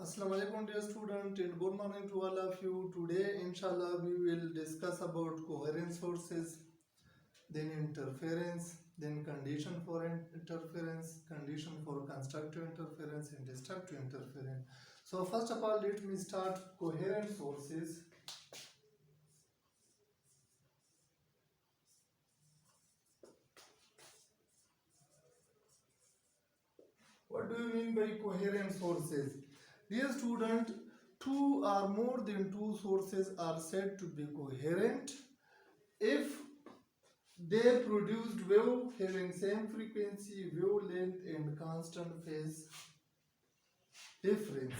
Assalamu alaikum dear student and good morning to all of you. Today inshallah we will discuss about coherent sources, then interference, then condition for interference, condition for constructive interference and destructive interference. So first of all let me start coherent sources. What do you mean by coherent sources? Dear student, two or more than two sources are said to be coherent if they produced wave having same frequency, wavelength and constant phase difference.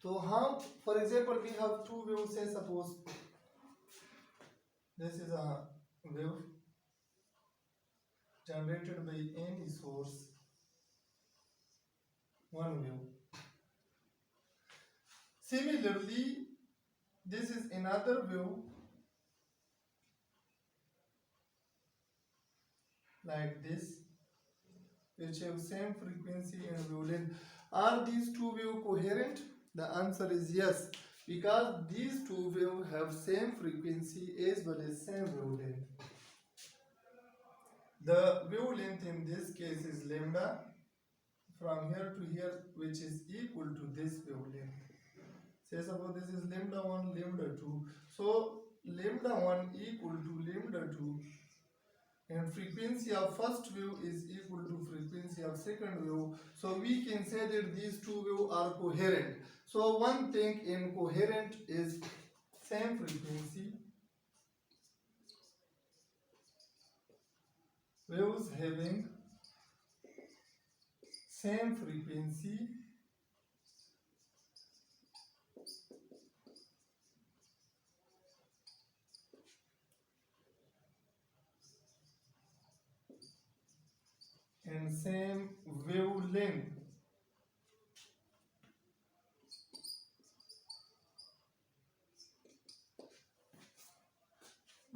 So how, for example, we have two waves, say suppose this is a wave generated by any source, one wave. Similarly, this is another wave like this, which have same frequency and wavelength. Are these two waves coherent? The answer is yes, because these two waves have same frequency as well as same wavelength. The wavelength in this case is lambda from here to here, which is equal to this wavelength. Say suppose this is lambda 1, lambda 2. So lambda 1 equal to lambda 2 and frequency of first wave is equal to frequency of second wave. So we can say that these two waves are coherent. So one thing in coherent is same frequency, waves having same frequency and same wavelength.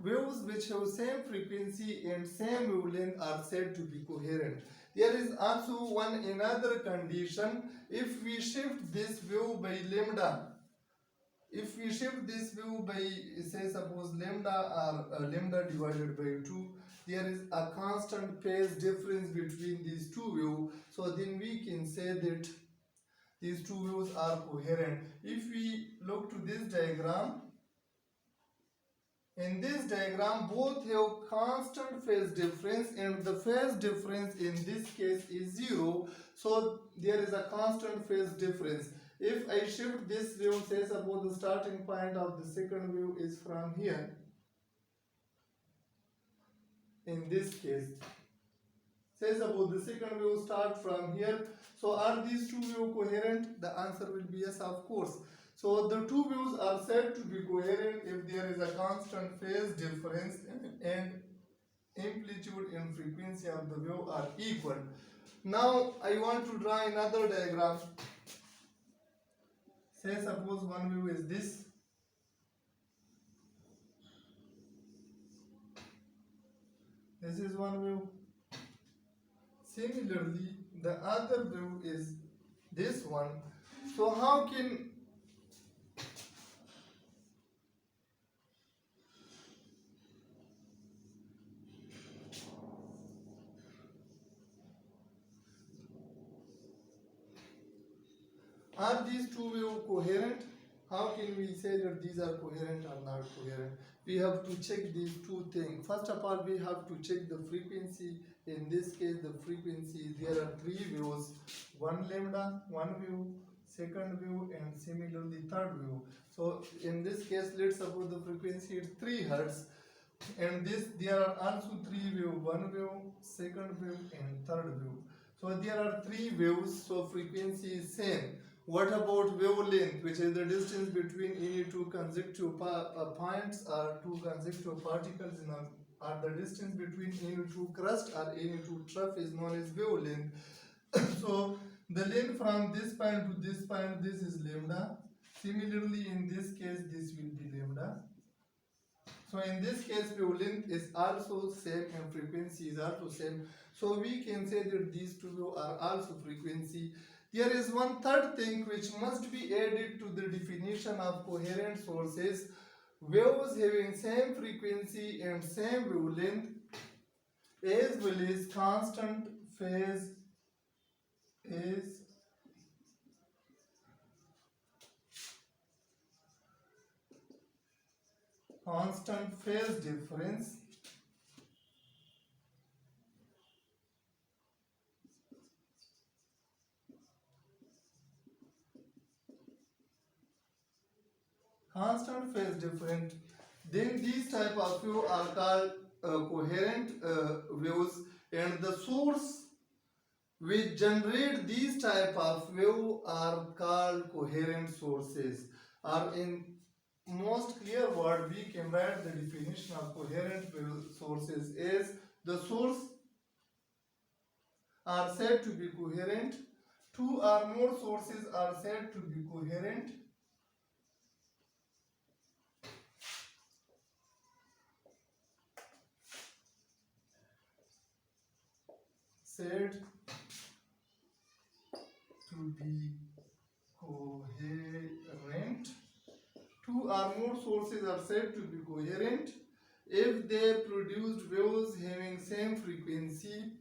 Waves which have same frequency and same wavelength are said to be coherent. There is also one another condition. If we shift this wave by lambda, if we shift this wave by say suppose lambda or lambda divided by 2, there is a constant phase difference between these two waves. So then we can say that these two waves are coherent. If we look to this diagram, in this diagram both have constant phase difference and the phase difference in this case is 0. So there is a constant phase difference. If I shift this wave, say suppose the starting point of the second wave is from here, in this case, say suppose the second wave start from here. So are these two waves coherent? The answer will be yes, of course. So the two waves are said to be coherent if there is a constant phase difference and amplitude and frequency of the wave are equal. Now I want to draw another diagram. Say suppose one wave is this. This is one wave. Similarly, the other wave is this one. So how can are these two waves coherent? How can we say that these are coherent or not coherent? We have to check these two things. First of all, we have to check the frequency. In this case, the frequency, there are three waves. One lambda, one wave, second wave, and similarly third wave. So in this case, let's suppose the frequency is 3 Hz. And this there are also three waves, one wave, second wave, and third wave. So there are three waves, so frequency is same. What about wavelength, which is the distance between any two consecutive points or two consecutive particles in or the distance between any two crust or any two trough is known as wavelength. So the length from this point to this point, this is lambda. Similarly, in this case, this will be lambda. So in this case, wavelength is also same and frequency is also same. So we can say that these two are also frequency. There is one third thing which must be added to the definition of coherent sources. Waves having same frequency and same wavelength as well as constant phase is constant phase difference then these type of waves are called coherent waves, and the source which generate these type of wave are called coherent sources. Or in most clear word, we can write the definition of coherent wave sources as the source are said to be coherent. Two or more sources are said to be coherent. Said to be coherent. Two or more sources are said to be coherent if they produced waves having same frequency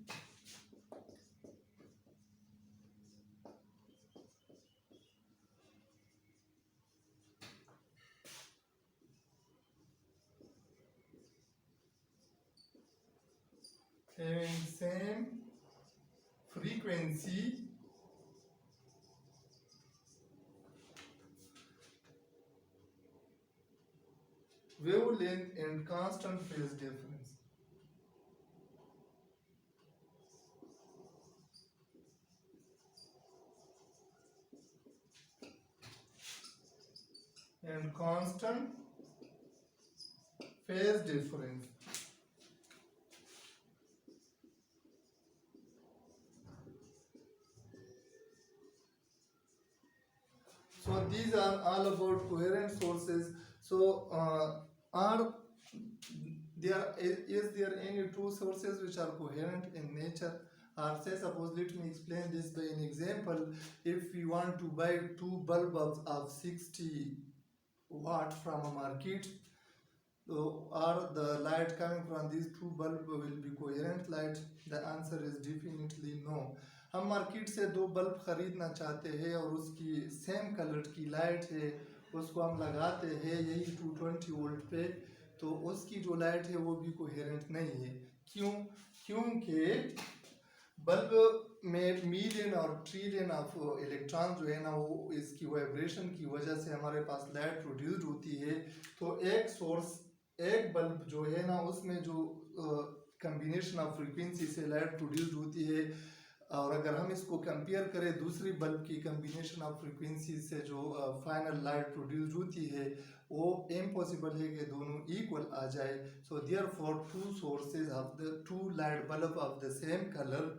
wavelength and constant phase difference. And constant phase difference. So these are all about coherent sources. So are there is there any two sources which are coherent in nature? Or say suppose, let me explain this by an example. If we want to buy two bulbs of 60 watt from a market, so are the light coming from these two bulbs will be coherent light? The answer is definitely no. हम market से दो bulb खरीदना चाहते हैं और उसकी same colour की light है, उसको हम लगाते हैं यही 220 वोल्ट पे, तो उसकी जो लाइट है वो भी कोहेरेंट नहीं है. क्यों? क्योंकि बल्ब में मिलियन और ट्रिलियन ऑफ इलेक्ट्रॉन जो है ना, वो इसकी वाइब्रेशन की वजह से हमारे पास लाइट प्रोड्यूस होती है. तो एक बल्ब जो है ना, उसमें जो कम्बिनेशन ऑफ फ्रीक्वेंसी से लाइट प्रोड्यूस होती है, और अगर हम इसको कंपेयर करें दूसरी बल्ब की कम्बिनेशन ऑफ फ्रीक्वेंसी से जो फाइनल लाइट प्रोड्यूस होती है, वो इम्पॉसिबल है कि दोनों इक्वल आ जाए. So therefore two sources of the two light bulb of the same colour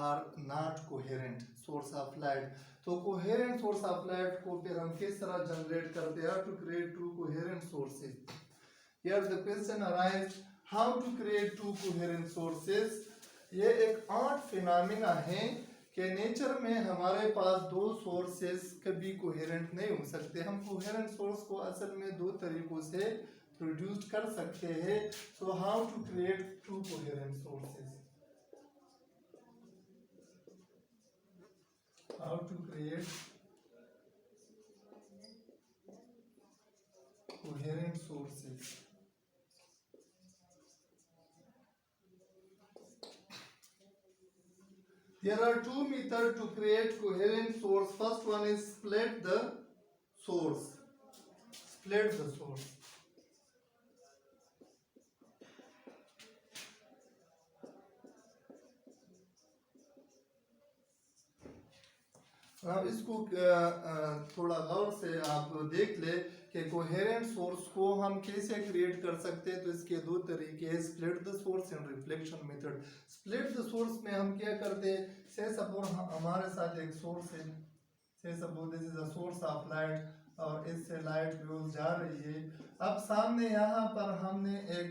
are not coherent source of light. तो कोहेरेंट सोर्स ऑफ लाइट को फिर हम किस तरह जनरेट करते हैं? To create two coherent sources. Here the question arise, how to create two coherent sources. ये एक आर्ट फिनोमिना है कि नेचर में हमारे पास दो सोर्सेस कभी कोहेरेंट नहीं हो सकते. हम कोहेरेंट सोर्स को असल में दो तरीकों से प्रोड्यूस कर सकते हैं. So how to create two coherent sources. How to create coherent sources. There are two methods to create coherent source. First one is split the source. Split the source. अब इसको थोड़ा गौर से आप देख ले कि कोहेरेंट सोर्स को हम कैसे क्रिएट कर सकते हैं. तो इसके दो तरीके हैं, split the source and reflection method. Split the source में हम क्या करते हैं, से सपोज हमारे साथ एक सोर्स है, से suppose this is a source of light और इससे लाइट वेव जा रही है. अब सामने यहाँ पर हमने एक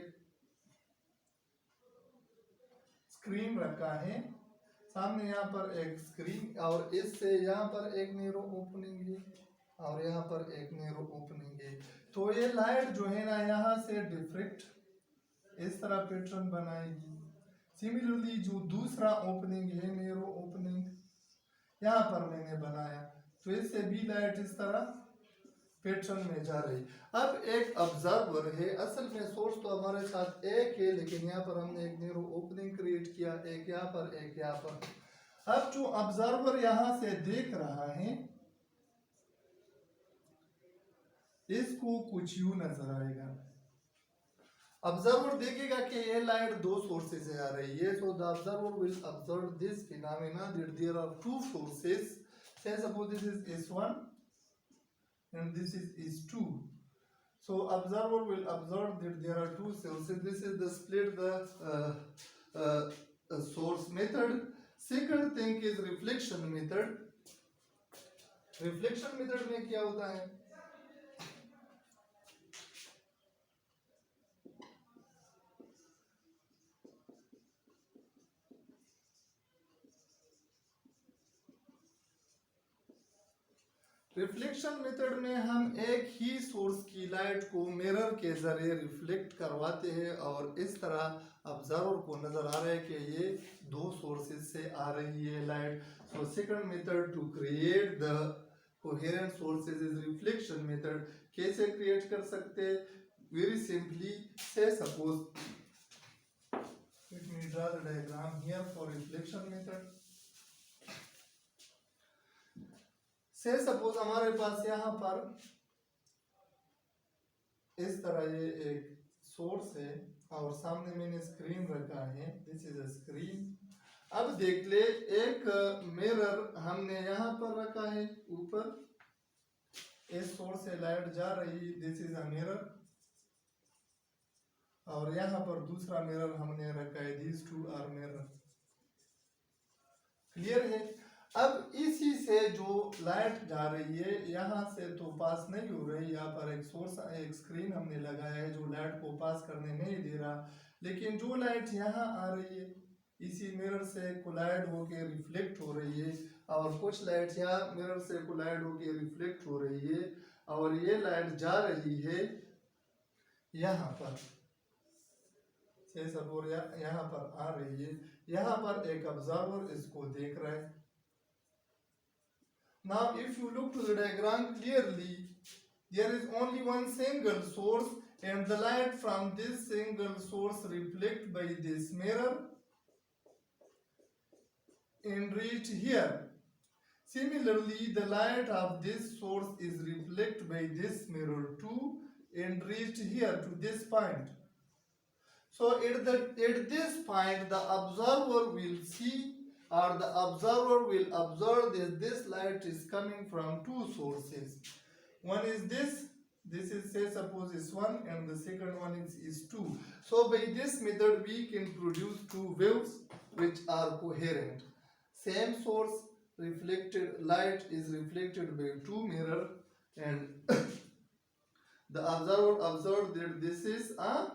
स्क्रीन रखा है. सामने यहाँ पर एक स्क्रीन और इससे यहाँ पर एक नैरो ओपनिंग है और यहाँ पर एक नैरो ओपनिंग है। तो ये लाइट जो है ना यहाँ से डिफ्रेक्ट इस तरह पैटर्न बनाएगी। सिमिलरली जो दूसरा ओपनिंग है नैरो ओपनिंग यहाँ पर मैंने बनाया, तो इससे भी लाइट इस तरह पैटर्न में जा रही। अब एक ऑब्जर्वर है, असल में सोर्स तो हमारे साथ एक है, लेकिन यहाँ पर हमने एक नैरो ओपनिंग क्रिएट किया, एक यहाँ पर एक यहाँ पर। अब जो ऑब्जर्वर यहाँ से देख रहा है इसको कुछ यूं नजर आएगा। ऑब्जर्वर देखेगा कि ये लाइट दो सोर्सेज से आ रही है, so the observer will observe this phenomena that there are two sources. say suppose this is S1 and this is S2, so observer will observe that there are two sources. This is the split the source method. Second thing is reflection method. reflection method में क्या होता है, reflection method में हम एक ही source की light को mirror के जरिए रिफ्लेक्ट करवाते हैं और इस तरह ऑब्जर्वर को नजर आ रहा है कि ये दो सोर्सेज से आ रही है light. So second method to create the coherent sources is reflection method. कैसे क्रिएट कर सकते, very simply say suppose let me draw the diagram here for reflection method. Say suppose हमारे पास यहाँ पर इस तरह ये एक सोर्स है और सामने मैंने स्क्रीन रखा है, दिस इज अ स्क्रीन। अब देख ले एक मिरर हमने यहाँ पर रखा है ऊपर, इस सोर्स से लाइट जा रही, दिस इज अ मिरर, और यहाँ पर दूसरा मिरर हमने रखा है, this two are mirror. Clear है। अब इसी से जो लाइट जा रही है यहाँ से तो पास नहीं हो रही, यहाँ पर एक सोर्स एक स्क्रीन हमने लगाया है जो लाइट को पास करने नहीं दे रहा, लेकिन जो लाइट यहाँ आ रही है इसी मिरर से कोलाइड होके रिफ्लेक्ट हो रही है, और कुछ लाइट यहाँ मिरर से कोलाइड होके रिफ्लेक्ट हो रही है, और ये लाइट जा रही है यहाँ पर से सपोज यहाँ पर आ रही है, यहाँ पर एक ऑब्जर्वर इसको देख रहा है। Now if you look to the diagram clearly, there is only one single source and the light from this single source reflect by this mirror and reach here. Similarly, the light of this source is reflected by this mirror too and reached here to this point. So at this point the observer will see, or the observer will observe that this light is coming from two sources. One is this is say suppose is 1 and the second one is 2. So by this method we can produce two waves which are coherent. Same source reflected light is reflected by two mirror and the observer observed that this is a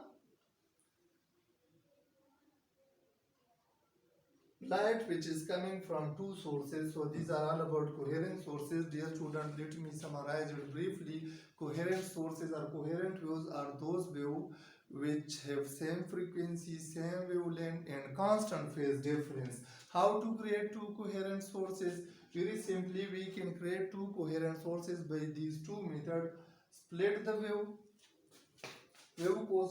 light which is coming from two sources. So these are all about coherent sources. Dear student, let me summarize it briefly. Coherent sources or coherent waves are those waves which have same frequency, same wavelength and constant phase difference. How to create two coherent sources? Very simply, we can create two coherent sources by these two methods. Split the wave को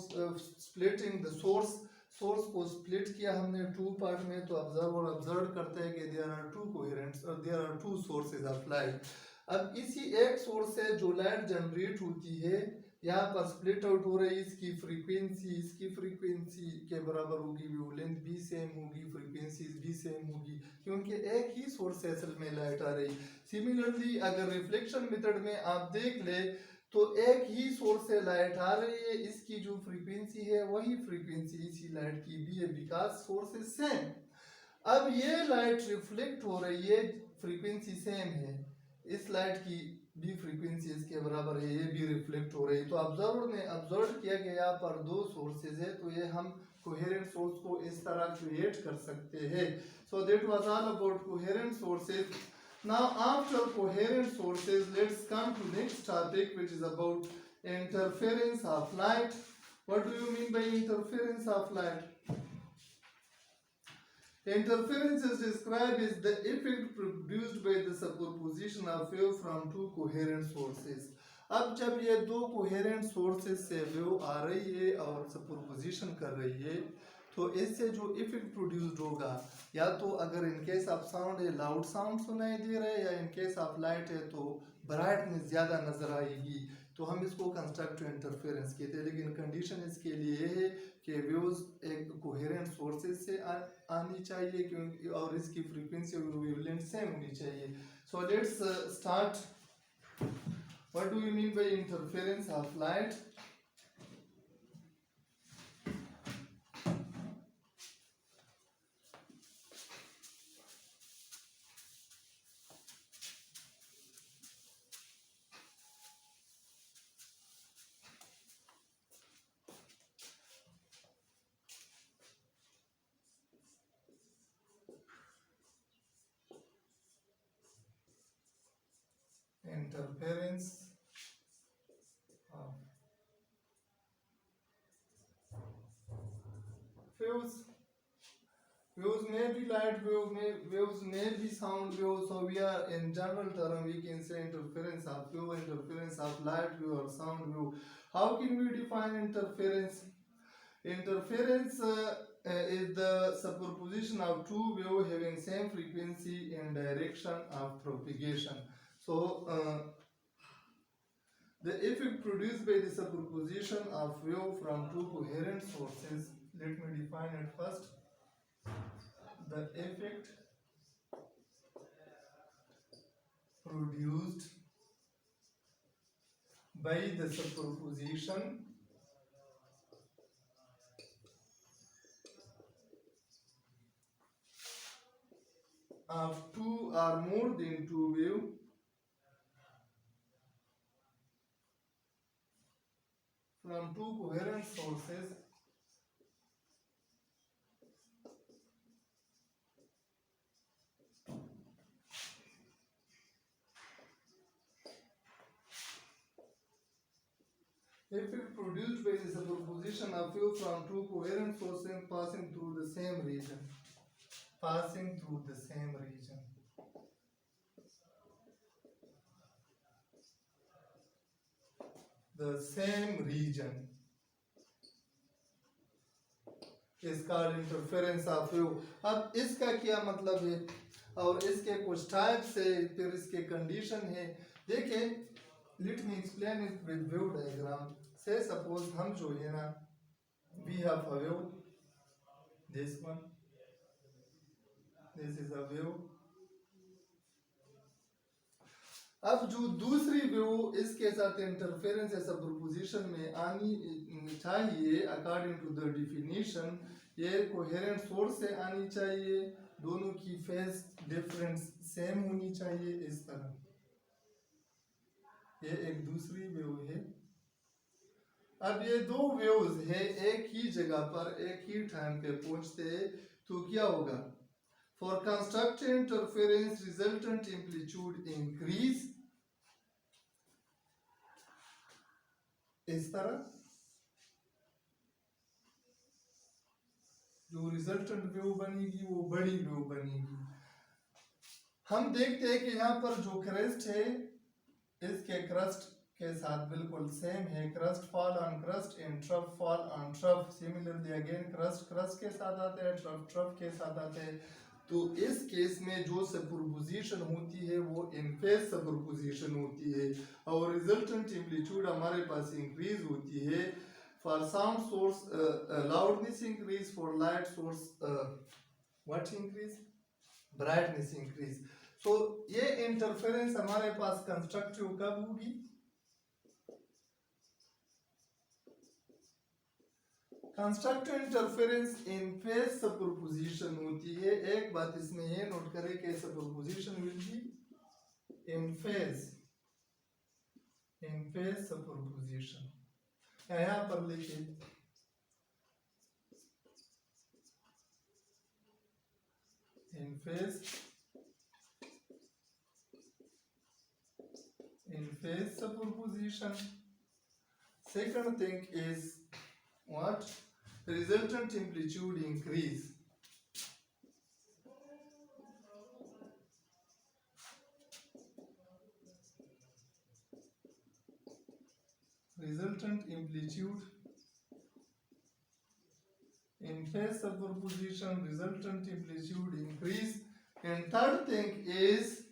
splitting the source को split किया हमने two part में, तो observe करते हैं कि there are two coherents और there are two sources of light. अब इसी एक सोर्स से जो लाइट जनरेट होती है यहाँ पर स्प्लिट आउट हो रही, इसकी फ्रीक्वेंसी के बराबर होगी, वेवलेंथ भी सेम होगी, फ्रीक्वेंसीज भी सेम होगी, क्योंकि एक ही सोर्स से असल में लाइट आ रही। सिमिलरली अगर रिफ्लेक्शन मेथड में आप देख ले तो एक ही सोर्स से लाइट आ रही है, इसकी जो फ्रीक्वेंसी है वही फ्रीक्वेंसी इसी लाइट की भी है, बिकॉज सोर्स इज सेम। अब ये लाइट रिफ्लेक्ट हो रही है, फ्रीक्वेंसी सेम है, इस लाइट की भी फ्रीक्वेंसी इसके बराबर है, ये भी रिफ्लेक्ट हो रही है। तो ऑब्जर्वर ने ऑब्जर्व किया कि यहाँ पर दो सोर्सेज है, तो ये हम कोहेरेंट सोर्स को इस तरह क्रिएट कर सकते हैं. So that was all about coherent sources. Now after coherent sources, let's come to next topic, which is about interference of light. What do you mean by interference of light? Interference is described as the effect produced by the superposition of wave from two coherent sources. अब जब ये दो coherent sources से wave आ रही है और superposition कर रही है, तो इससे जो इफेक्ट प्रोड्यूस्ड होगा, या तो अगर इन केस ऑफ साउंड है लाउड साउंड सुनाई दे रहा है, या इन केस ऑफ लाइट है तो ब्राइटनेस ज़्यादा नज़र आएगी, तो हम इसको कंस्ट्रक्टिव इंटरफेरेंस कहते हैं. लेकिन कंडीशन इसके लिए ये है कि वेव्स एक कोहेरेंट सोर्सेज से आनी चाहिए, क्योंकि और इसकी फ्रीक्वेंसी और वेवलेंथ सेम होनी चाहिए. So let's start. What do you mean by interference of light? Interference of waves. Waves may be light waves may be sound waves. So we are in general term we can say interference of wave, interference of light wave or sound wave. How can we define interference? Interference is the superposition of two waves having same frequency and direction of propagation. So the effect produced by the superposition of wave from two coherent sources. Let me define it first. The effect produced by the superposition of two or more than two waves from two coherent sources effect produced by the superposition of wave from two coherent sources passing through the same region. Passing through the same region. The same region is called interference of wave. अब इसका क्या मतलब है और इसके कुछ types है, फिर इसके कंडीशन है. देखिए, let me explain it with wave diagram. Say suppose हम जो है ना, we have a wave, this one, this is a wave. अब जो दूसरी वेव इसके साथ इंटरफेरेंस या सुपरपोजिशन में आनी चाहिए अकॉर्डिंग टू द डिफिनीशन, ये कोहेरेंट सोर्स से आनी चाहिए, दोनों की फेज डिफरेंस सेम होनी चाहिए. इस तरह ये एक दूसरी वेव है. अब ये दो वेव्स है एक ही जगह पर एक ही टाइम पे पहुंचते, तो क्या होगा? For constructed interference, resultant amplitude increase. इस तरह जो रिजल्टेंट वेव बनेगी वो बड़ी वेव बनेगी. हम देखते हैं कि यहाँ पर जो क्रेस्ट है इसके क्रस्ट के साथ बिल्कुल सेम है. Crust fall on crust and trough fall on trough. Similarly again crust crust के साथ आते हैं, ट्रफ ट्रफ के साथ आते हैं. तो इस केस में जो सुपरपोजिशन होती है वो इन फेज सुपरपोजिशन होती है और रिजल्टेंट एम्पलीट्यूड हमारे पास इंक्रीज होती है. For sound source loudness increase, for light source what increase? Brightness increase. So ये इंटरफेरेंस हमारे पास कंस्ट्रक्टिव कब होगी? Constructive interference in phase superposition होती है. एक बात इसमें ये नोट करें कि superposition will be in phase superposition. यहाँ पर लिखिए in phase superposition. Second thing is what? Resultant amplitude increase. Resultant amplitude in phase superposition, resultant amplitude increase. And third thing is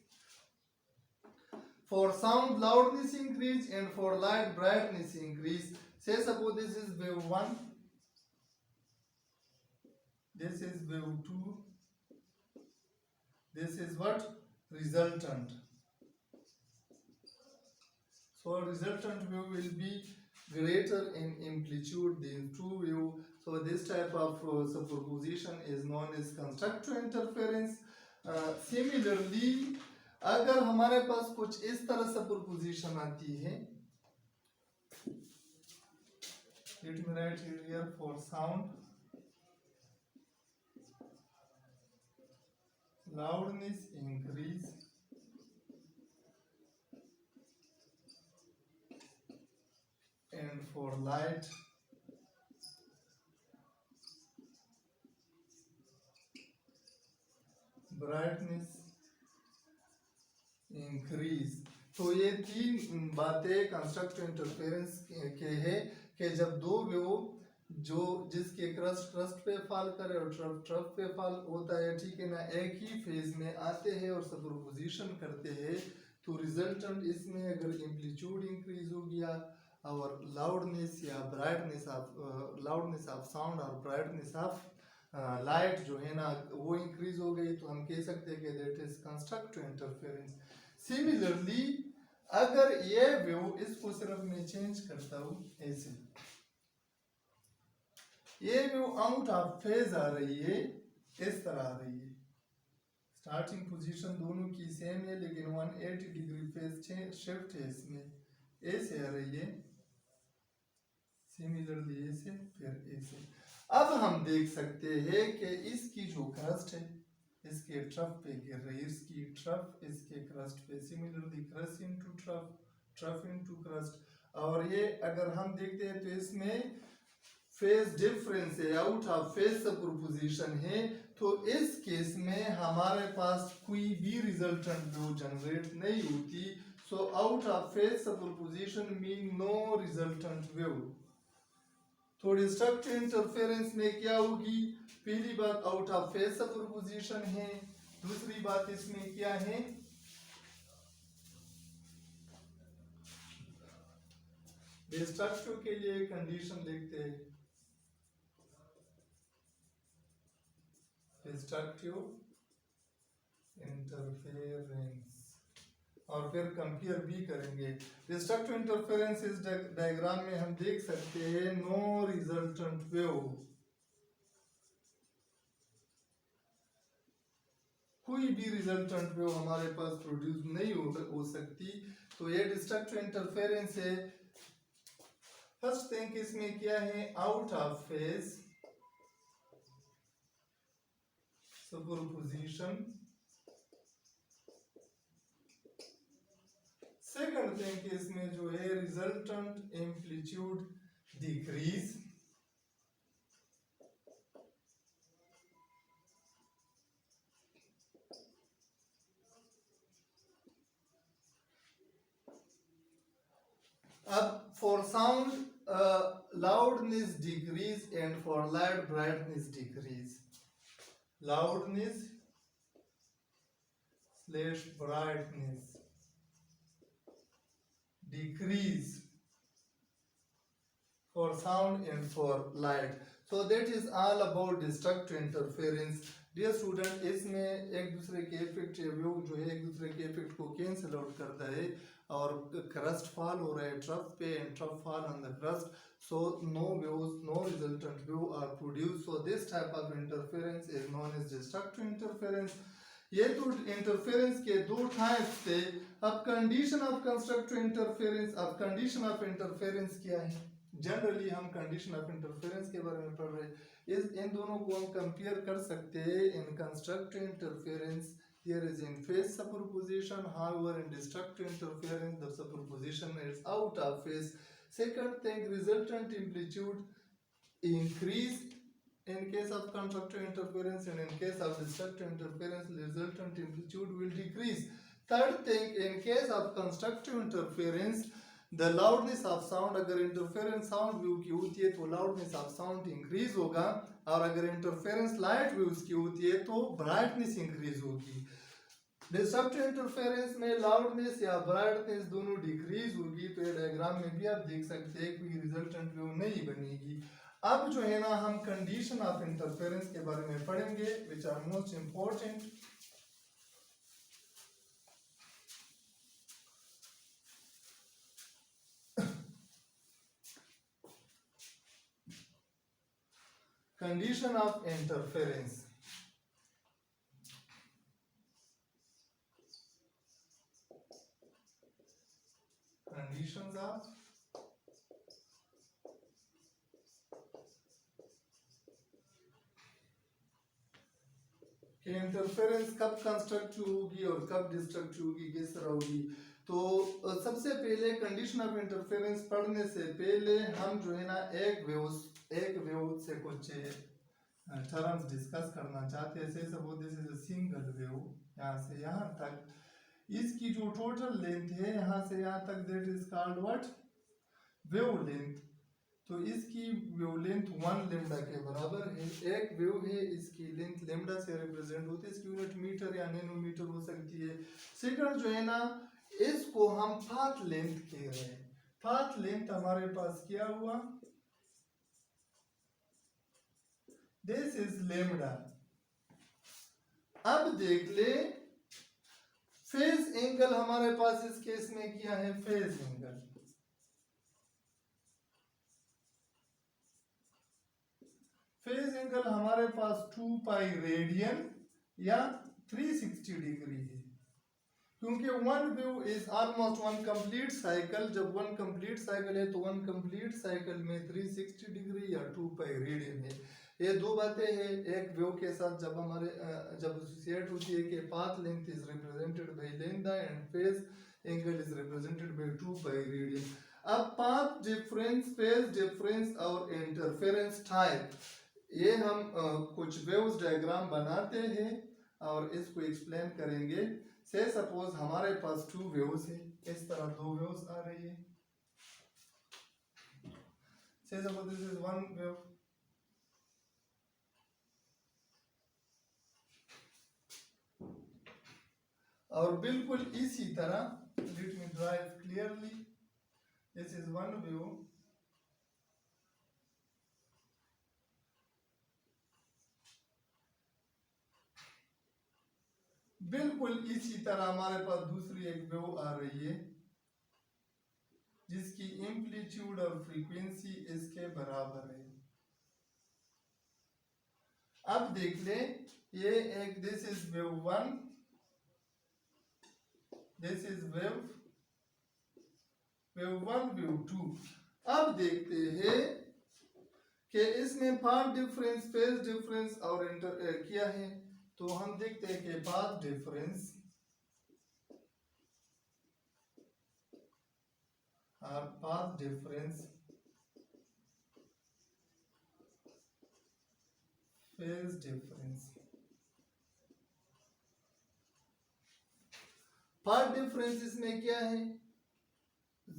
for sound loudness increase and for light brightness increase. Say suppose this is wave 1, this is wave 2, this is what? Resultant. So resultant wave will be greater in amplitude than true wave. So this type of superposition is known as constructive interference. Similarly, अगर हमारे पास कुछ इस तरह superposition आती है, let me write here for sound loudness increase and for light brightness increase. तो ये तीन बातें कंस्ट्रक्टिव इंटरफेरेंस के हैं कि जब दो वेव जो जिसके क्रस्ट पे फॉल करे और ट्रफ पे फॉल होता है, ठीक है ना, एक ही फेज में आते हैं और सुपरपोजिशन करते हैं, तो रिजल्टेंट इसमें अगर एम्पलीट्यूड इंक्रीज हो गया और लाउडनेस या ब्राइटनेस ऑफ साउंड और ब्राइटनेस ऑफ लाइट जो है ना वो इंक्रीज हो गई, तो हम कह सकते हैं कि that is constructive interference. Similarly अगर ये वेव, इसको सिर्फ मैं चेंज करता हूँ ऐसे, ये वेव आउट ऑफ फेज आ रही है, इस तरह आ रही है, स्टार्टिंग पोजीशन दोनों की सेम है लेकिन 180 डिग्री फेज शिफ्ट है इसमें, ऐसे आ रही है, सिमिलरली ऐसे फिर ऐसे. अब हम देख सकते हैं कि इसकी जो क्रस्ट है इसके ट्रफ पे गिर रही है, इसकी ट्रफ इसके क्रस्ट पे, similarly crust into trough, trough into crust. और ये अगर हम देखते हैं तो इसमें फेज डिफरेंस है, आउट ऑफ फेज सुपरपोजिशन है, तो इस केस में हमारे पास कोई भी रिजल्टेंट वेव जनरेट नहीं होती. So out of phase superposition mean no resultant wave. तो डिस्ट्रक्टिव इंटरफेरेंस में क्या होगी? पहली बात आउट ऑफ फेज सुपरपोजिशन है, दूसरी बात इसमें क्या है? डिस्ट्रक्टिव के लिए कंडीशन लिखते हैं, डिस्ट्रक्टिव इंटरफेरेंस, और फिर कंपेयर भी करेंगे. डिस्ट्रक्टिव इंटरफेरेंस इस डायग्राम में हम देख सकते हैं नो रिजल्टेंट वेव, कोई भी रिजल्टेंट वेव हमारे पास प्रोड्यूस नहीं हो सकती. तो ये डिस्ट्रक्टिव इंटरफेरेंस है. फर्स्ट थिंग इसमें क्या है? Out of phase superposition. Second thing इसमें जो है रिजल्टेंट एम्पलीट्यूड डिक्रीज. अब for sound loudness decrease and for light brightness decrease. Loudness slash brightness decrease for sound and for light. So that is all about destructive interference. Dear student, इसमें एक दूसरे के effect wave जो है एक दूसरे के इफेक्ट को कैंसिल आउट करता है, और क्रस्ट फॉल हो रहा है ट्रफ पे and trough fall on the crust, so no waves, no resultant wave are produced. So this type of interference is known as destructive interference. ये तो इंटरफेरेंस के दो टाइप्स थे. अब कंडीशन ऑफ कंस्ट्रक्टिव इंटरफेरेंस, अब condition of interference क्या है generally हम कंडीशन ऑफ इंटरफेरेंस के बारे में पढ़ रहे हैं। इन दोनों को हम कंपेयर कर सकते हैं। इन constructive interference there is in phase superposition, however in destructive interference the superposition is out of phase. Second thing, resultant amplitude increase in case of constructive interference, and in case of destructive interference resultant amplitude will decrease. Third thing, in case of constructive interference the loudness of sound, अगर interference sound wave की होती है तो loudness of sound increase होगा, और अगर interference light waves की होती है तो ब्राइटनेस इंक्रीज होगी। डिस्ट्रक्टिव इंटरफेरेंस में लाउडनेस या ब्राइटनेस दोनों डिक्रीज होगी। तो ये डायग्राम में भी आप देख सकते हैं कि रिजल्टेंट वेव नहीं बनेगी। अब जो है ना हम कंडीशन ऑफ इंटरफेरेंस के बारे में पढ़ेंगे which are most important. Condition of interference. Conditions of कि इंटरफेरेंस कब कंस्ट्रक्टिव होगी और कब डिस्ट्रक्टिव होगी, किस तरह होगी। तो सबसे पहले कंडीशन ऑफ इंटरफेरेंस पढ़ने से पहले हम जो है ना एक वेव से कुछ टर्म्स डिस्कस करना चाहते हैं। से suppose this is a single wave, यहाँ से यहाँ तक इसकी जो टोटल लेंथ है यहाँ से यहाँ तक that is called what, wave length. तो इसकी वेव लेंथ 1 लैम्डा के बराबर है। एक वेव है, इसकी लेंथ लैम्डा से रिप्रेजेंट होती है, इसकी यूनिट मीटर या नैनोमीटर हो सकती है। सेकंड जो है ना इसको हम पाथ लेंथ कह रहे हैं। पाथ लेंथ हमारे पास क्या हुआ, दिस इज लैम्डा। अब देख ले फेज एंगल हमारे पास इस केस में क्या है, फेज एंगल। फेज एंगल हमारे पास 2 पाई रेडियन या 360 डिग्री है, क्योंकि one wave is almost one complete cycle. जब वन कंप्लीट साइकिल है तो वन कंप्लीट साइकिल में 360 डिग्री या 2 पाई रेडियन है। ये दो बातें हैं एक वेव के साथ जब हमारे जब एसोसिएट होती है कि path length is represented by lambda and phase angle is represented by 2 pi radian. अब पाथ डिफरेंस, फेज डिफरेंस और इंटरफेरेंस टाइप, ये हम कुछ वेव्स डायग्राम बनाते हैं और इसको एक्सप्लेन करेंगे। से सपोज हमारे पास 2 वेव्स है, इस तरह 2 वेव्स आ रही है। से suppose this is one wave, और बिल्कुल इसी तरह late me draw it clearly, this is one wave, बिल्कुल इसी तरह हमारे पास दूसरी एक वेव आ रही है जिसकी एम्पलीट्यूड और फ्रीक्वेंसी इसके बराबर है। अब देख ले ये एक, this is wave 1, this is wave 1, wave 2। अब देखते हैं कि इसमें पाथ डिफरेंस, फेज डिफरेंस और क्या है। तो हम देखते हैं कि पाथ डिफरेंस और path difference, phase difference. Path difference इसमें क्या है,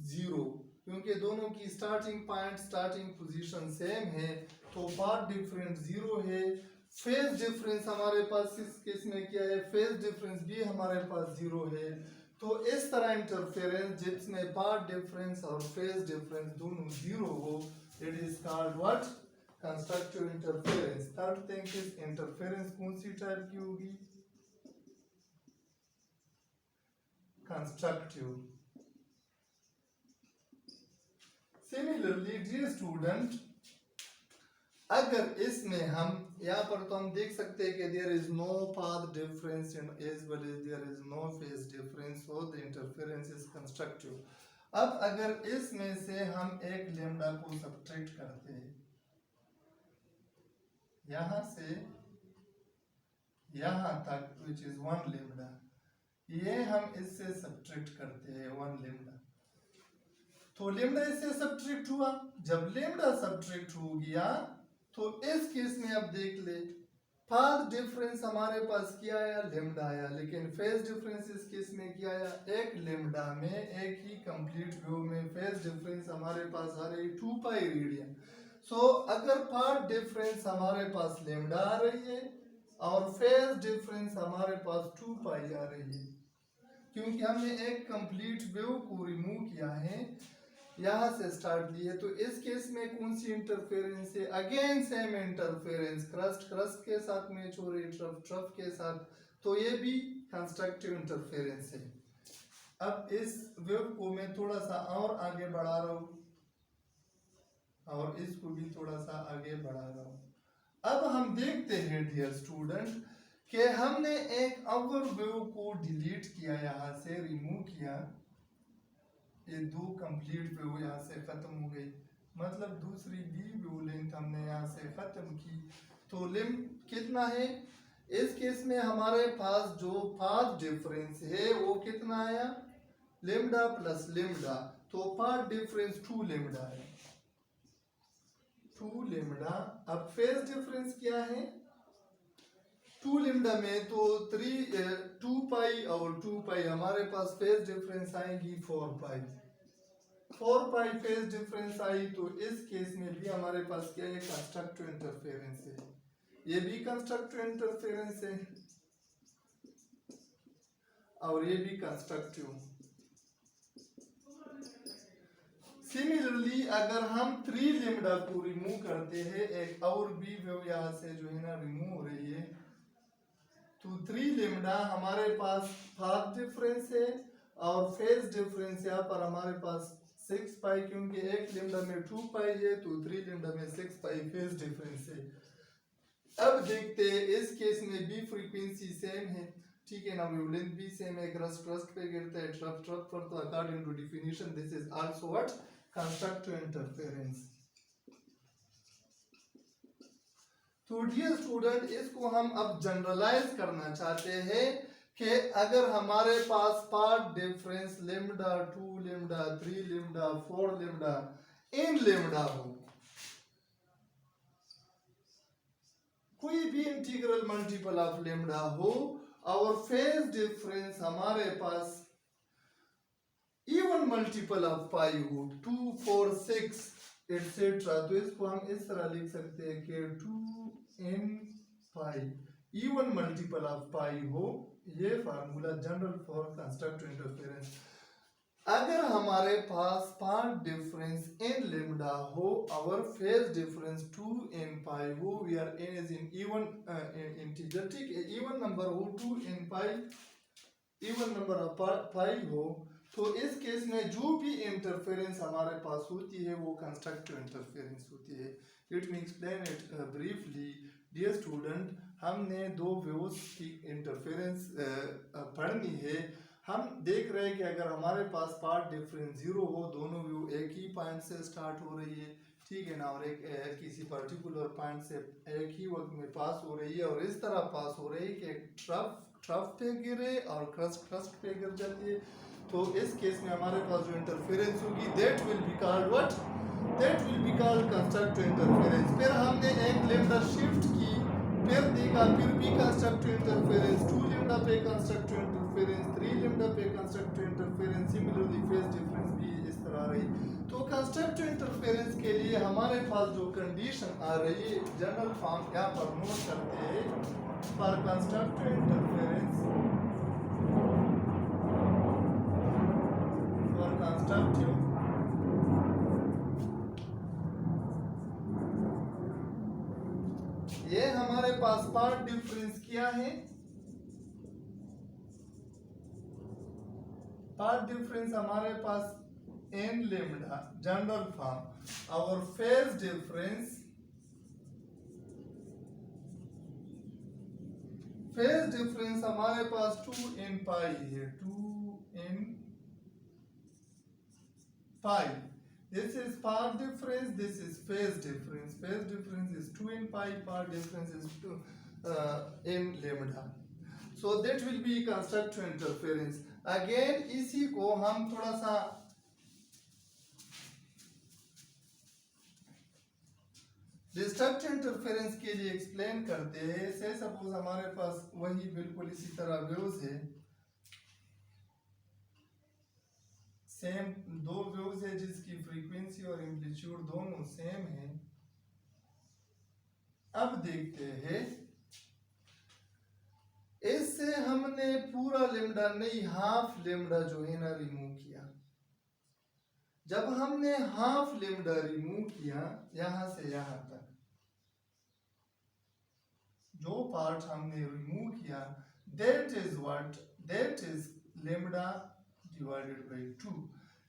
0, क्योंकि दोनों की starting point, starting position same है, तो पाथ डिफरेंस 0 है। फेज डिफरेंस हमारे पास इस केस में क्या है, फेज डिफरेंस भी हमारे पास 0 है। तो इस तरह इंटरफेरेंस जिसमें पाथ डिफरेंस और फेज डिफरेंस दोनों 0 हो, it is called what, constructive interference. Third thing is interference कौन सी टाइप की होगी, कंस्ट्रक्टिव। सिमिलरली डियर स्टूडेंट, अगर इसमें हम यहाँ पर तो हम देख सकते हैं कि there is no path difference and as well as there is no phase difference, so the interference is constructive. अब अगर इसमें से हम एक लेमडा को सब्ट्रैक्ट करते हैं, यहां से यहां तक विच इज 1 लेमडा, ये हम इससे सब्ट्रैक्ट करते हैं 1 लेमडा, तो लेमडा इससे सब्ट्रैक्ट हुआ। जब लेमडा सब्ट्रैक्ट हो गया तो इस केस में अब देख ले, पाथ डिफरेंस हमारे पास क्या आया, लेमडा आया, लेकिन फेज डिफरेंस इस केस में क्या आया, एक लेमडा में एक ही कंप्लीट व्यू में फेज डिफरेंस हमारे पास आ रही 2 पाई रेडियन। सो अगर पाथ डिफरेंस हमारे पास लेमडा आ रही है और फेज डिफरेंस हमारे पास 2 पाई आ रही है, क्योंकि हमने एक कंप्लीट वेव को रिमूव किया है, यहां से स्टार्ट दिए, तो इस केस में कौन सी इंटरफेरेंस है, अगेन सेम इंटरफेरेंस, क्रस्ट के साथ मैच हो रही, ट्रफ के साथ, तो ये भी कंस्ट्रक्टिव इंटरफेरेंस है। अब इस वेव को मैं थोड़ा सा और आगे बढ़ा रहा हूं और इसको भी थोड़ा सा आगे बढ़ा रहा हूं। अब हम देखते हैं डियर स्टूडेंट कि हमने एक अवर वेव को डिलीट किया, यहां से रिमूव किया, ये 2 कंप्लीट वेव यहाँ से खत्म हो गई, मतलब दूसरी भी वेव लेंथ हमने यहाँ से खत्म की, तो लिम कितना है, इस केस में हमारे पास जो पाथ डिफरेंस है वो कितना आया, लेमडा प्लस लेमडा, तो पाथ डिफरेंस 2 लेमडा है, 2 लेमडा। अब फेज डिफरेंस क्या है, 2 लेमडा में तो 2 पाई और 2 पाई हमारे पास फेज डिफरेंस आएगी 4 पाई, 4 पाई फेज डिफरेंस आई, तो इस केस में भी हमारे पास क्या है, कंस्ट्रक्टिव इंटरफेरेंस है, ये भी कंस्ट्रक्टिव इंटरफेरेंस है और ये भी कंस्ट्रक्टिव। सिमिलरली अगर हम 3 लेमडा को रिमूव करते हैं, एक और भी वेव यहाँ से जो है ना रिमूव हो रही है, तो 3 लेमडा हमारे पास पाथ डिफरेंस है और फेज डिफरेंस यहाँ पर हमारे पास 6 पाई, क्योंकि एक लेमडा में 2 पाई है तो 3 लेमडा में 6 पाई फेज डिफरेंस है। अब देखते हैं इस केस में भी फ्रीक्वेंसी सेम है, ठीक है ना, वेवलेंथ भी सेम है, क्रस्ट पे गिरता है, ट्रफ पर, तो according to definition this is also what, constructive interference. तो डियर स्टूडेंट इसको हम अब जनरलाइज करना चाहते हैं कि अगर हमारे पास path difference lambda 2 lambda 3 lambda 4 lambda n lambda हो, कोई भी इंटीग्रल मल्टीपल ऑफ लेमडा हो और फेज डिफरेंस हमारे पास इवन मल्टीपल ऑफ पाई हो, 2 4 6 एटसेट्रा, तो इसको हम इस तरह लिख सकते हैं कि 2 n pi even multiple of pi हो, ये formula general for constructive interference. अगर हमारे पास पाथ डिफरेंस इन लेमडा हो और फेज डिफरेंस 2 n पाई हो, we are n is an even integer, ठीक है, इवन नंबर हो, 2 n pi even number of pi हो, तो इस केस में जो भी इंटरफेरेंस हमारे पास होती है वो कंस्ट्रक्टिव इंटरफेरेंस होती है। Let me explain it briefly dear student, हमने 2 वेव्स की इंटरफेरेंस पढ़नी है। हम देख रहे हैं कि अगर हमारे पास पाथ डिफरेंस 0 हो, दोनों व्यू एक ही पॉइंट से स्टार्ट हो रही है, ठीक है ना, और एक किसी पर्टिकुलर पॉइंट से एक ही वक्त में पास हो रही है और इस तरह पास हो रही है कि ट्रफ पे गिरे और क्रस्ट पे गिर जाती है, तो इस केस में हमारे पास जो इंटरफेरेंस होगी that will be called what, that will be called constructive interference. फिर हमने एक लेमडा शिफ्ट की, फिर देखा, फिर भी कंस्ट्रक्टिव इंटरफेरेंस, 2 लेमडा पे कंस्ट्रक्टिव इंटरफेरेंस, 3 लेमडा पे constructive interference, similarly phase difference भी इस तरह रही। तो कंस्ट्रक्टिव इंटरफेरेंस के लिए हमारे पास जो कंडीशन आ रही है, जनरल फॉर्म यहाँ पर नोट करते हैं, for constructive interference, for constructive ये हमारे पास पाथ डिफरेंस क्या है, पाथ डिफरेंस हमारे पास n लेमडा जनरल फॉर्म और फेज डिफरेंस, फेज डिफरेंस हमारे पास 2 n पाई है, 2 n pi. This is path difference, this is phase difference. Phase difference is 2 in pi, path difference is 2 in lambda. So that will be constructive interference. Again इसी को हम थोड़ा सा destructive interference के लिए explain करते हैं. से सपोज हमारे पास वही बिल्कुल इसी तरह वेव्स है, सेम दो वेव्स है जिसकी फ्रीक्वेंसी और एम्पलीट्यूड दोनों सेम है. अब देखते हैं, इससे हमने पूरा लेमडा नहीं हाफ लेमडा जो है ना रिमूव किया. जब हमने हाफ लेमडा रिमूव किया यहां से यहां तक, जो पार्ट हमने रिमूव किया that is lambda divided by 2.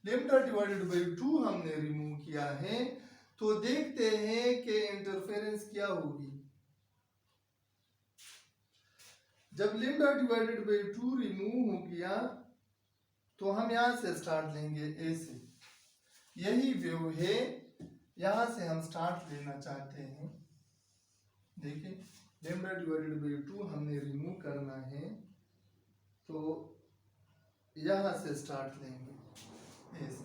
Lambda divided by 2 हमने रिमूव किया है. तो देखते हैं कि इंटरफेरेंस क्या होगी. जब लेमडा डिवाइडेड बाय 2 रिमूव हो गया तो हम यहां से स्टार्ट लेंगे ए से. यही वेव है, यहां से हम स्टार्ट लेना चाहते हैं. देखिए लेमडा डिवाइडेड बाय 2 हमने रिमूव करना है, तो यहां से स्टार्ट लेंगे ए से.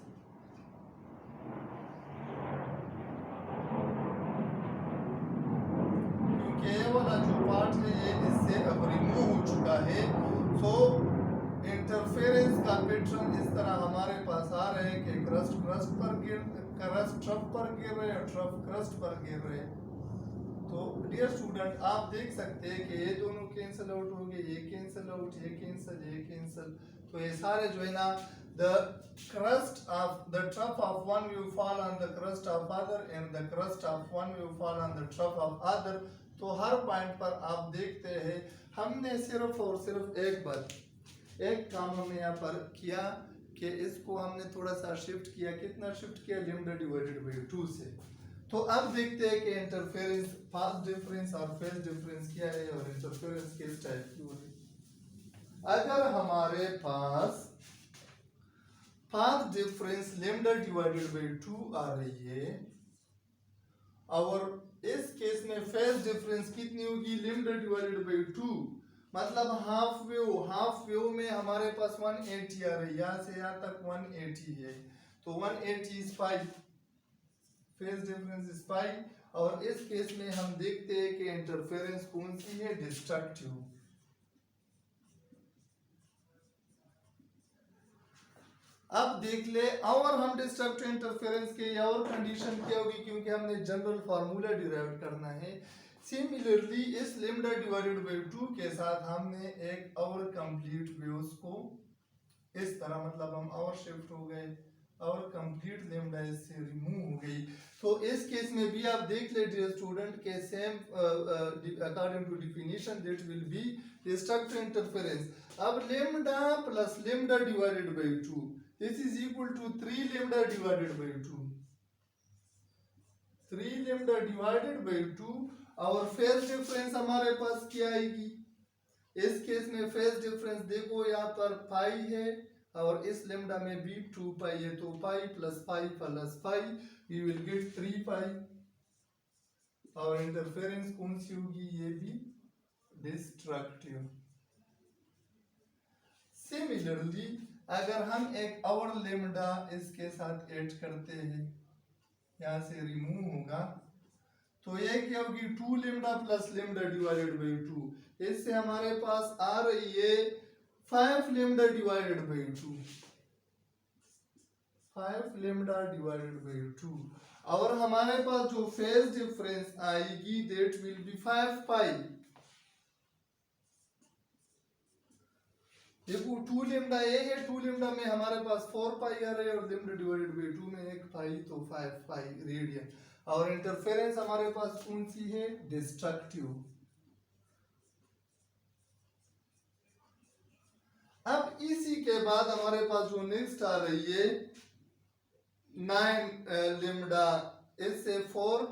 क्योंकि ये वाला जो पार्ट है ये इससे अब रिमूव हो चुका है. सो इंटरफेरेंस का पैटर्न इस तरह हमारे पास आ रहे हैं कि क्रस्ट ट्रफ पर गिर रहे और ट्रफ क्रस्ट पर गिर रहे. तो डियर स्टूडेंट आप देख सकते हैं कि ये दोनों कैंसिल आउट हो गए, ये कैंसिल आउट, ये कैंसिल. तो ये सारे जो है ना the crust of the trough of one will fall on the crust of other and the crust of one will fall on the trough of other. तो हर पॉइंट पर आप देखते हैं हमने सिर्फ और सिर्फ एक काम हमने यहाँ पर किया कि इसको हमने थोड़ा सा शिफ्ट किया. कितना शिफ्ट किया? लेमडा डिवाइडेड बाय 2 से. तो अब देखते हैं कि इंटरफेरेंस, पाथ डिफरेंस और फेज डिफरेंस क्या है और इंटरफेरेंस किस टाइप की होगी. अगर हमारे पास path difference lambda divided by 2 आ रही है और इस केस में फेज डिफरेंस कितनी होगी? Lambda divided by 2. मतलब हाफ वेव में हमारे पास 180 आ रही है, यहाँ से यहाँ तक 180 है. तो 180 is pi, phase difference is pi. और इस केस में हम देखते हैं कि इंटरफेरेंस कौन सी है? डिस्ट्रक्टिव. अब देख ले और हम डिस्ट्रक्टिव इंटरफेरेंस के और कंडीशन क्या होगी, क्योंकि हमने जनरल फार्मूला डिराइव करना है. सिमिलरली इस लेमडा डिवाइडेड बाय 2 के साथ हमने एक और कंप्लीट वेव्स को इस तरह, मतलब हम और शिफ्ट हो गए और कंप्लीट लेमडा इससे रिमूव हो गई. तो इस केस में भी आप देख ले डियर स्टूडेंट के same according to definition that will be destructive interference. अब lambda plus lambda divided by 2 this is equal to 3 lambda divided by 2. 3 lambda divided by 2. और फेज डिफरेंस हमारे पास क्या आएगी? इस केस में फेज डिफरेंस देखो यहाँ पर पाई है और इस लेमडा में भी 2 पाई है. तो pi plus pi we will get 3 pi. और इंटरफेरेंस कौन सी होगी? ये भी डिस्ट्रक्टिव. सिमिलरली अगर हम एक और लेमडा इसके साथ ऐड करते हैं, यहाँ से रिमूव होगा, तो ये क्या होगी? 2 lambda plus lambda divided by 2. इससे हमारे पास आ रही है 5 lambda divided by 2. 5 lambda divided by 2. और हमारे पास जो फेज डिफरेंस आएगी दैट विल बी 5 पाई. देखो 2 लेमडा ए है, 2 लेमडा में हमारे पास 4 पाई आ रहे हैं और लेमडा डिवाइडेड बाय 2 में 1 पाई, तो 5 पाई रेडियन. और इंटरफेरेंस हमारे पास कौन सी है? डिस्ट्रक्टिव. अब इसी के बाद हमारे पास जो नेक्स्ट आ रही है 9 लेमडा, इससे 4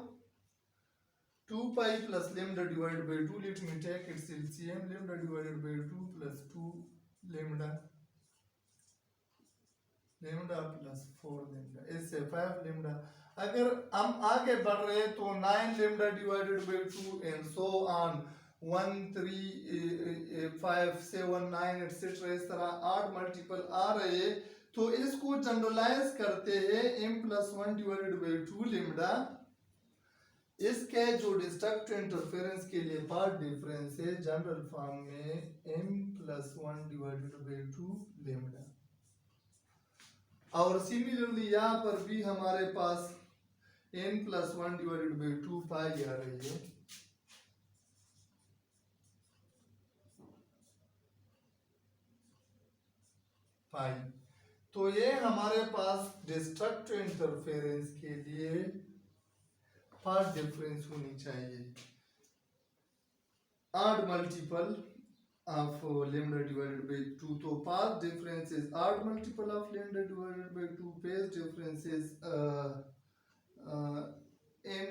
2 pi plus lambda divided by 2. Let me take its LCM. Lambda divided by 2 plus 2 lambda. Lambda plus 4 lambda, इससे 5 लेमडा। अगर हम आगे बढ़ रहे तो 9 lambda divided by 2 and so on 1 3 5 7 9 etcetera, इस तरह 8 मल्टीपल आ रहे, तो इसको जनरलाइज करते हैं m plus 1 divided by 2 lambda. इसके जो डिस्ट्रक्टिव इंटरफेरेंस के लिए पार्ट डिफरेंस है जनरल फॉर्म में m plus 1 divided by 2 lambda. और सिमिलरली यहाँ पर भी हमारे पास n प्लस 1 डिवाइडेड बाई 2 पाई आ रही है। पाई, तो ये हमारे पास डिस्ट्रक्टिव इंटरफेरेंस के लिए पार्ट डिफरेंस होनी चाहिए। odd multiple of lambda divided by 2, तो path difference is odd multiple of lambda divided by 2, phase difference is n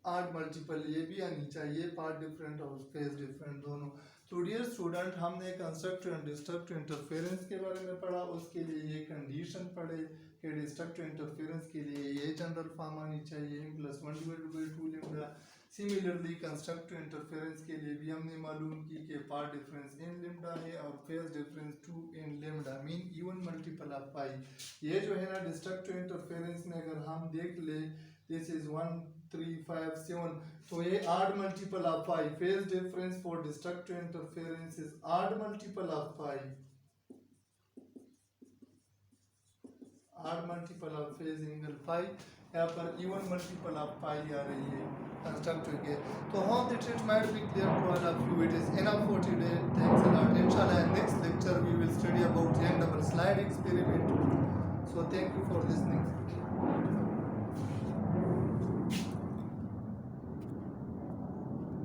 odd multiple, ये भी आनी चाहिए, पार्ट डिफरेंट और फेज डिफरेंट दोनों। तो डियर स्टूडेंट, हमने कंस्ट्रक्टिव एंड डिस्ट्रक्टिव इंटरफेरेंस के बारे में पढ़ा, उसके लिए ये कंडीशन पढ़े कि डिस्ट्रक्टिव इंटरफेरेंस के लिए ये जनरल फॉर्म आनी चाहिए m plus 1 divided by 2 lambda. Similarly constructive interference के लिए भी हमने मालूम की कि पार्ट डिफरेंस इन लेमडा है और phase difference 2 n lambda, mean even multiple of pi. ये जो है ना डिस्ट्रक्टिव इंटरफेरेंस में अगर हम देख ले, दिस इज 1 3 5 7, तो ये odd multiple of pi, phase difference for destructive interference is odd multiple of pi, odd multiple of phase angle pi, यहाँ पर even multiple of pi आ रही है कंस्ट्रक्टिव के। तो hope that it might be clear to all of you. It is enough for today. Thanks a lot. Inshallah, next lecture we will study about young double slide experiment. So thank you for listening.